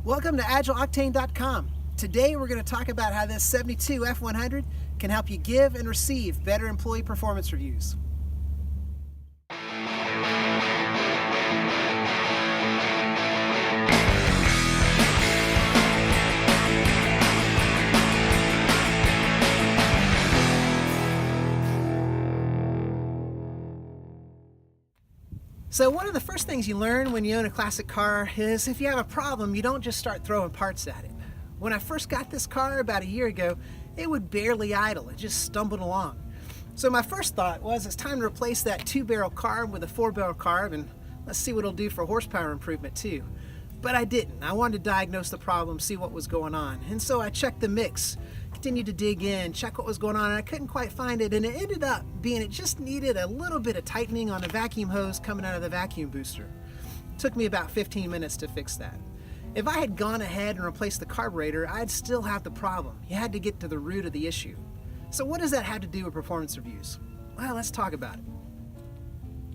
Welcome to AgileOctane.com. Today we're going to talk about how this 72 F100 can help you give and receive better employee performance reviews. So one of the first things you learn when you own a classic car is if you have a problem, you don't just start throwing parts at it. When I first got this car about a year ago, it would barely idle. It just stumbled along. So my first thought was it's time to replace that 2-barrel carb with a 4-barrel carb, and let's see what it'll do for horsepower improvement too. But I didn't. I wanted to diagnose the problem, see what was going on. And so I checked the mix, continued to dig in, check what was going on, and I couldn't quite find it. And it ended up being it just needed a little bit of tightening on the vacuum hose coming out of the vacuum booster. It took me about 15 minutes to fix that. If I had gone ahead and replaced the carburetor, I'd still have the problem. You had to get to the root of the issue. So what does that have to do with performance reviews? Well, let's talk about it.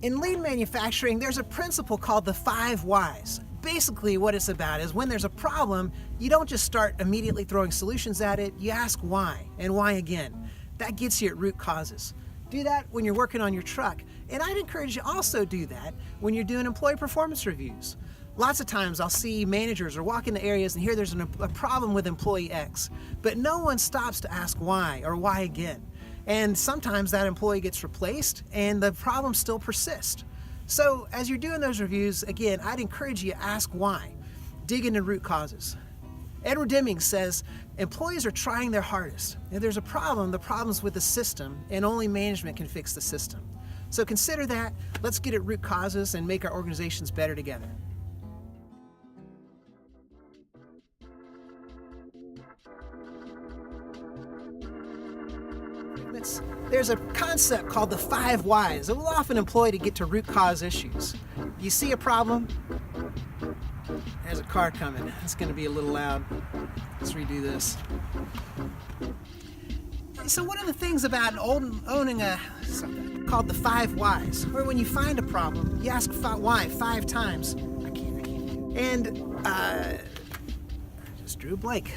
In lean manufacturing, there's a principle called the 5 whys. Basically what it's about is when there's a problem, you don't just start immediately throwing solutions at it, you ask why, and why again. That gets you at root causes. Do that when you're working on your truck, and I'd encourage you also do that when you're doing employee performance reviews. Lots of times I'll see managers or walk into areas and hear there's a problem with employee X, but no one stops to ask why or why again. And sometimes that employee gets replaced and the problem still persists. So as you're doing those reviews, again, I'd encourage you to ask why. Dig into root causes. Edward Deming says, employees are trying their hardest. If there's a problem, the problem's with the system, and only management can fix the system. So consider that. Let's get at root causes and make our organizations better together. There's a concept called the 5 whys that we'll often employ to get to root cause issues. You see a problem? There's a car coming. It's going to be a little loud. Let's redo this. So one of the things about owning something called the 5 whys, where when you find a problem, you ask why 5 times. I can't. And I just drew a blank.